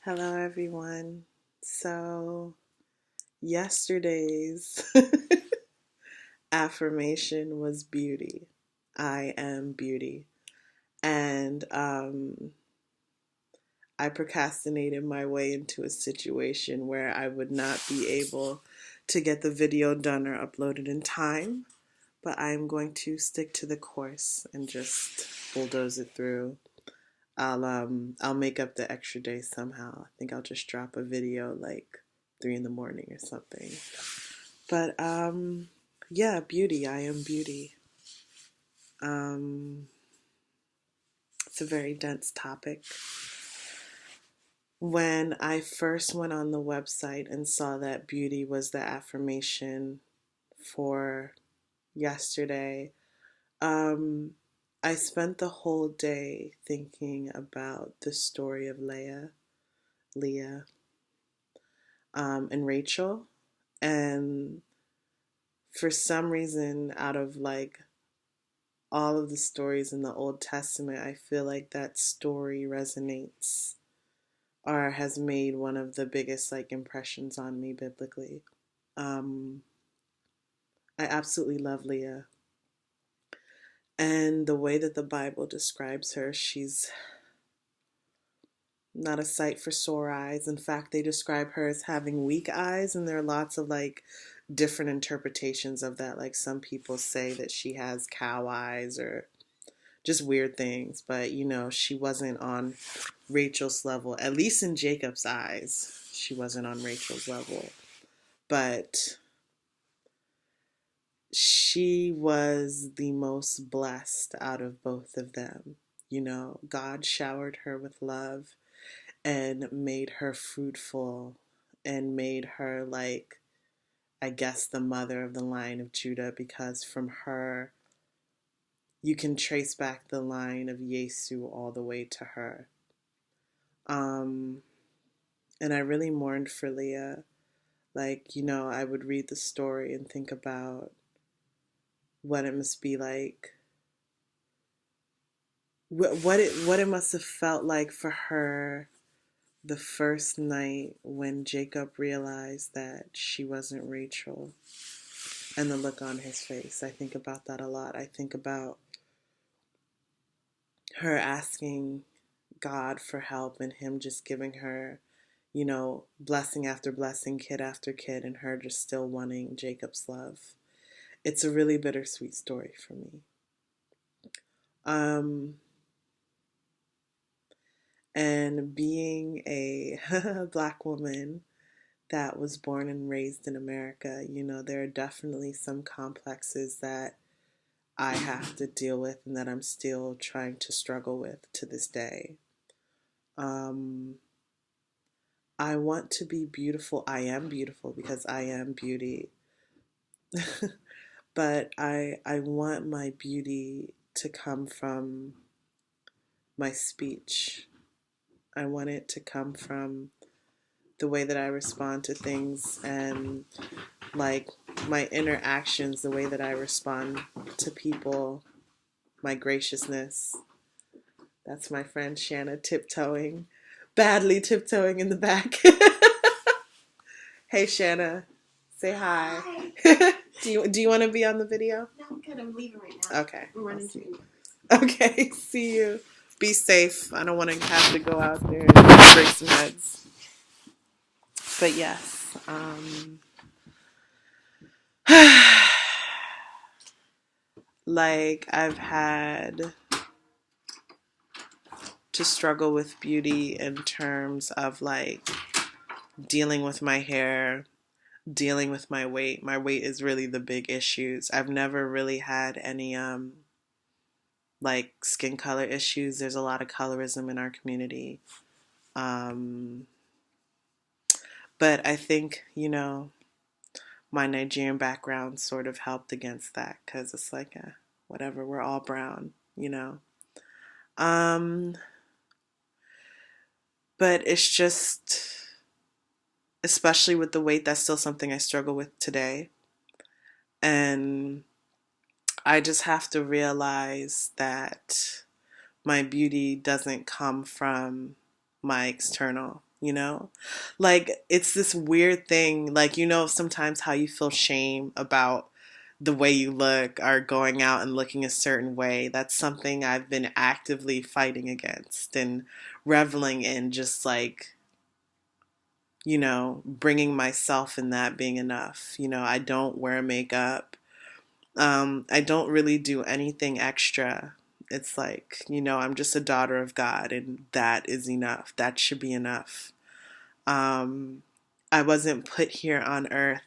Hello, everyone. So, yesterday's affirmation was beauty. I am beauty. And I procrastinated my way into a situation where I would not be able to get the video done or uploaded in time. But I'm going to stick to the course and just bulldoze it through. I'll make up the extra day somehow. I think I'll just drop a video like 3 in the morning or something. But yeah, beauty. I am beauty. Um, it's a very dense topic. When I first went on the website and saw that beauty was the affirmation for yesterday, um, I spent the whole day thinking about the story of Leah, and Rachel. And for some reason, out of like all of the stories in the Old Testament, I feel like that story resonates or has made one of the biggest like impressions on me biblically. Um, I absolutely love Leah. And the way that the Bible describes her, she's not a sight for sore eyes. In fact, they describe her as having weak eyes, and there are lots of like different interpretations of that. Like some people say that she has cow eyes or just weird things, but she wasn't on Rachel's level, at least in Jacob's eyes. She wasn't on Rachel's level, but she was the most blessed out of both of them. God showered her with love and made her fruitful and made her, like, I guess, the mother of the line of Judah, because from her you can trace back the line of Yesu all the way to her. Um, and I really mourned for Leah. Like, I would read the story and think about what it must be like, what it must have felt like for her the first night when Jacob realized that she wasn't Rachel, and the look on his face. I think about that a lot. I think about her asking God for help and him just giving her, blessing after blessing, kid after kid, and her just still wanting Jacob's love. It's a really bittersweet story for me. Um, and being a black woman that was born and raised in America, there are definitely some complexes that I have to deal with and that I'm still trying to struggle with to this day. Um, I want to be beautiful. I am beautiful because I am beauty. But I want my beauty to come from my speech. I want it to come from the way that I respond to things and like my interactions, the way that I respond to people, my graciousness. That's my friend Shanna tiptoeing, badly tiptoeing in the back. Hey Shanna, say hi. Hi. Do you want to be on the video? No, I'm good. I'm leaving right now. Okay. I'm running to you. Okay, see you. Be safe. I don't want to have to go out there and break some heads. But yes, like I've had to struggle with beauty in terms of like dealing with my hair, dealing with my weight. My weight is really the big issues. I've never really had any like skin color issues. There's a lot of colorism in our community. Um, but I think, my Nigerian background sort of helped against that because it's like, whatever, we're all brown. Um, but it's just, especially with the weight, that's still something I struggle with today. And I just have to realize that my beauty doesn't come from my external, you know? Like, it's this weird thing, like, you know, sometimes how you feel shame about the way you look or going out and looking a certain way. That's something I've been actively fighting against and reveling in, just like, you know, bringing myself in that being enough. You know, I don't wear makeup. I don't really do anything extra. It's like, you know, I'm just a daughter of God, and that is enough. That should be enough. Um, I wasn't put here on earth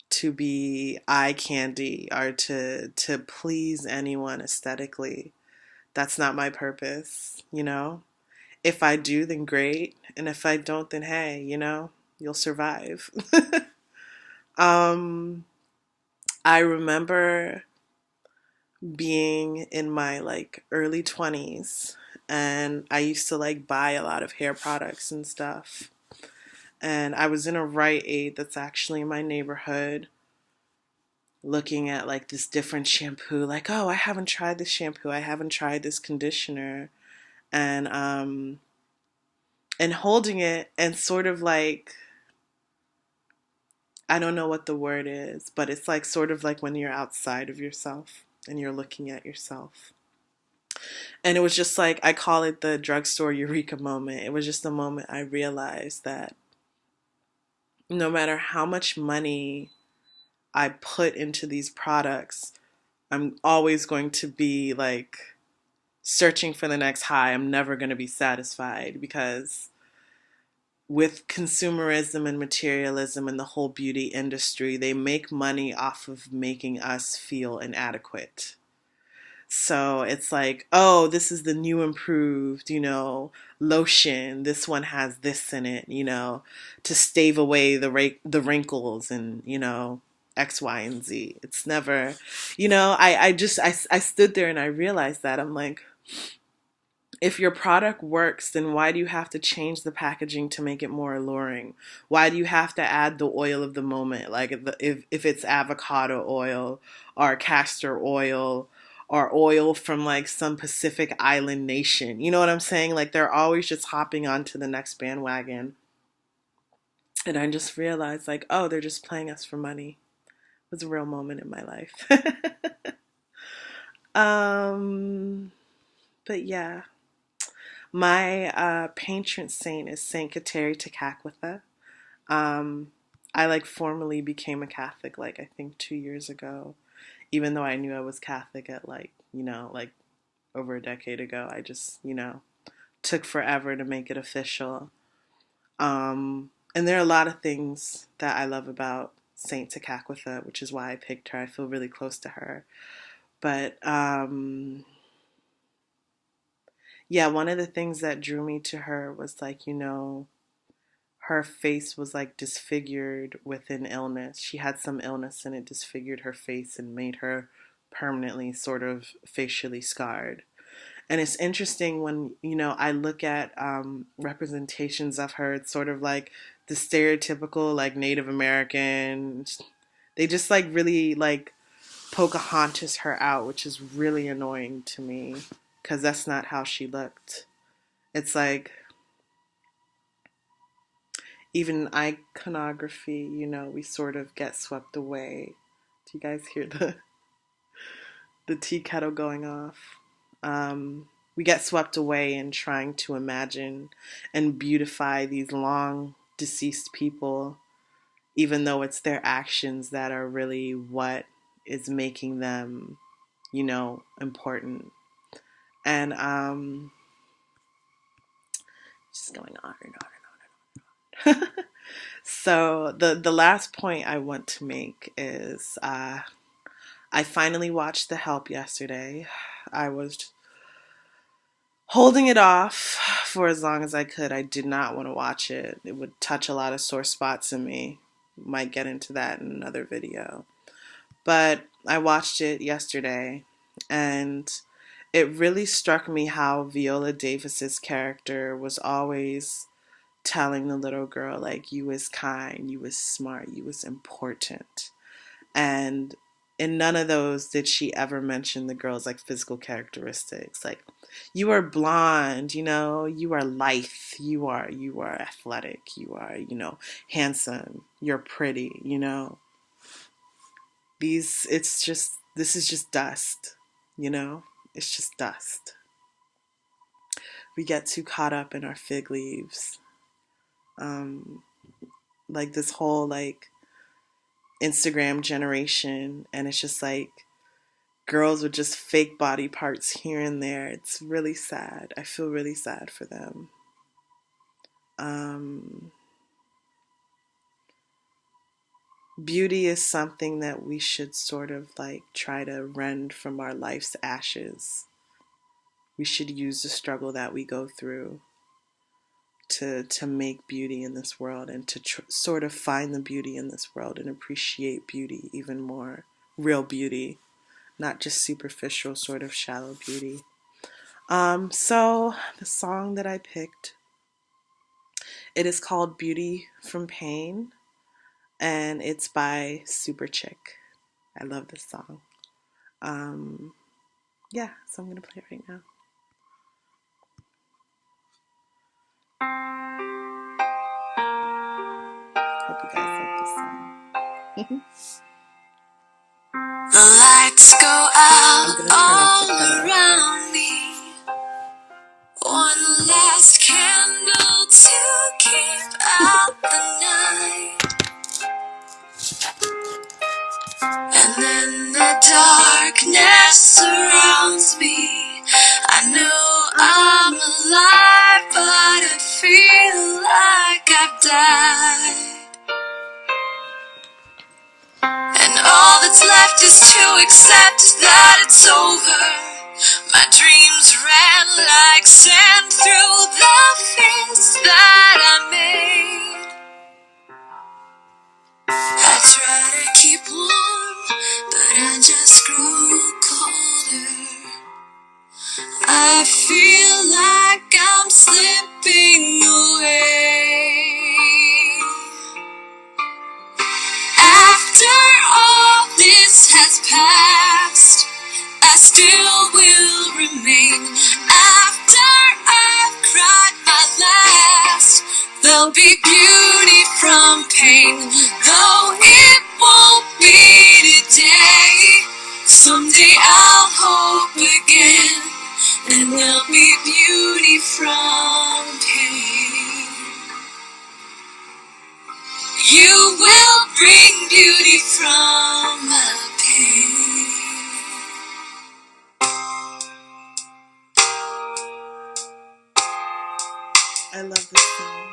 to be eye candy or to please anyone aesthetically. That's not my purpose, you know? If I do, then great. And if I don't, then hey, you know, you'll survive. um, I remember being in my like early 20s, and I used to like buy a lot of hair products and stuff. And I was in a Rite Aid that's actually in my neighborhood, looking at like this different shampoo, like, oh, I haven't tried this shampoo, I haven't tried this conditioner. And and holding it and sort of like, I don't know what the word is, but it's like sort of like when you're outside of yourself and you're looking at yourself. And it was just like, I call it the drugstore eureka moment. It was just the moment I realized that no matter how much money I put into these products, I'm always going to be like searching for the next high. I'm never going to be satisfied, because with consumerism and materialism and the whole beauty industry, they make money off of making us feel inadequate. So it's like, oh, this is the new improved, you know, lotion. This one has this in it, you know, to stave away the wrinkles and, you know, X, Y, and Z. It's never, you know, I stood there and I realized that. I'm like, if your product works, then why do you have to change the packaging to make it more alluring? Why do you have to add the oil of the moment? Like if it's avocado oil or castor oil or oil from like some Pacific Island nation. You know what I'm saying? Like they're always just hopping onto the next bandwagon. And I just realized like, oh, they're just playing us for money. It was a real moment in my life. um, but yeah. My patron saint is Saint Kateri Tekakwitha. Um, I like formally became a Catholic like I think 2 years ago, even though I knew I was Catholic at like, you know, like over a decade ago. I just, you know, took forever to make it official. And there are a lot of things that I love about Saint Tekakwitha, which is why I picked her. I feel really close to her. But yeah, one of the things that drew me to her was like, you know, her face was like disfigured with an illness. She had some illness and it disfigured her face and made her permanently sort of facially scarred. And it's interesting when, you know, I look at representations of her, it's sort of like the stereotypical like Native American. They just like really like Pocahontas her out, which is really annoying to me because that's not how she looked. It's like even iconography, you know, we sort of get swept away. Do you guys hear the tea kettle going off? We get swept away in trying to imagine and beautify these long deceased people, even though it's their actions that are really what is making them, you know, important. And just going on and on and on and on. So the last point I want to make is I finally watched The Help yesterday. I was holding it off for as long as I could. I did not want to watch it. It would touch a lot of sore spots in me. Might get into that in another video. But I watched it yesterday, and it really struck me how Viola Davis's character was always telling the little girl, like, you was kind, you was smart, you was important. And in none of those did she ever mention the girl's like physical characteristics. Like, you are blonde, you know, you are lithe, you are athletic, you are, you know, handsome, you're pretty, you know. This is just dust, you know? It's just dust. We get too caught up in our fig leaves. Like this whole like Instagram generation, and it's just like girls with just fake body parts here and there. It's really sad. I feel really sad for them. Beauty is something that we should sort of like try to rend from our life's ashes. We should use the struggle that we go through to make beauty in this world, and to sort of find the beauty in this world and appreciate beauty even more. Real beauty, not just superficial sort of shallow beauty. So the song that I picked, it is called Beauty from Pain, and it's by Superchick. I love this song. Yeah, so I'm gonna play it right now. Hope you guys like this song. The lights go out all around me. One last candle to keep out the night. And then the darkness surrounds me. I know I'm alive, but I feel like I've died. And all that's left is to accept that it's over. My dreams ran like sand through the things that I made. I try to keep warm, but I just grew colder. I feel like I'm slipping away. After all this has passed, I still will remain. After I've cried my last, there'll be beauty from pain. Though it won't be today, someday I'll hope again, and there'll be beauty from pain. You will bring beauty from pain. I love this song.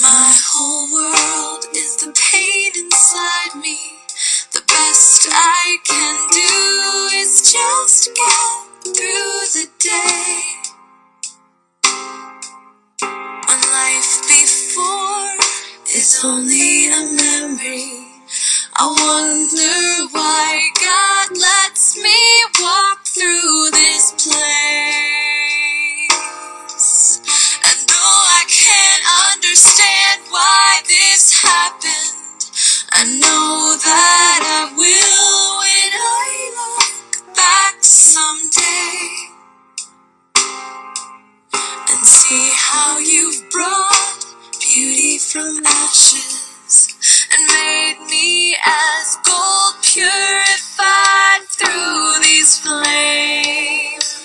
My whole world is the pain inside me. The best I can do is just get through the day. When life before is only a memory, I wonder why God lets me walk through this place. And though I can't understand why this happened, I know that I will when I look back someday and see how you've brought beauty from ashes and made me as gold purified through these flames.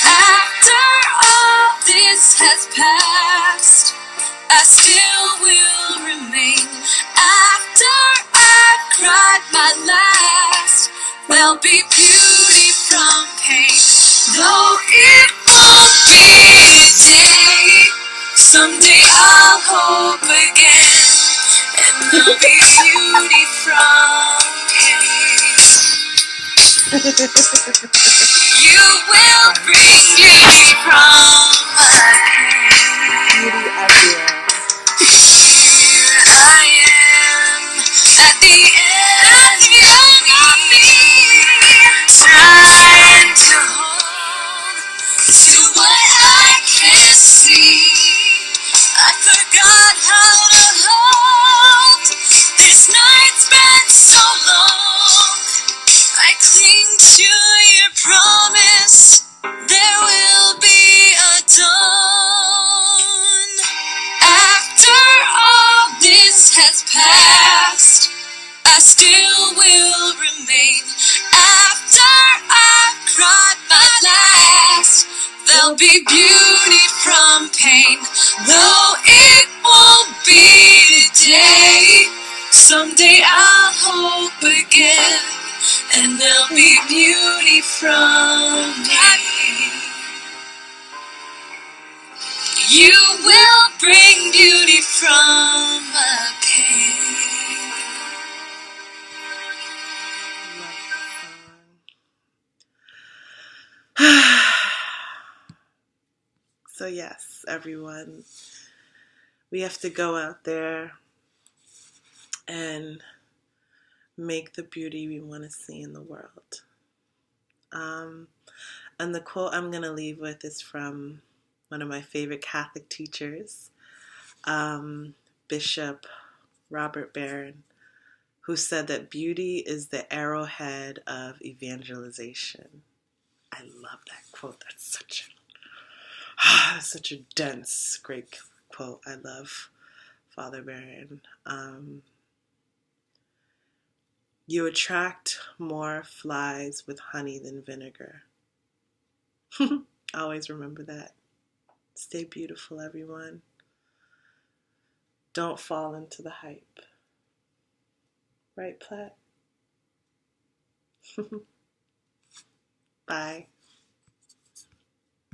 After all this has passed, I still will remain. After I've cried my last, there'll be beauty from pain. Though it won't be today, someday I'll hope again, and there'll be beauty from pain. You will bring beauty from pain. Beauty everywhere. Here I am at the end of me, trying to hold to what I can't see. I forgot how to hold this there'll be beauty from pain. Though it won't be today, someday I'll hope again, and there'll be beauty from pain. You will bring beauty from a pain. So yes, everyone, we have to go out there and make the beauty we want to see in the world. And the quote I'm going to leave with is from one of my favorite Catholic teachers, Bishop Robert Barron, who said that beauty is the arrowhead of evangelization. I love that quote. That's such a dense, great quote. I love Father Barron. You attract more flies with honey than vinegar. Always remember that. Stay beautiful, everyone. Don't fall into the hype. Right, Platt? Bye.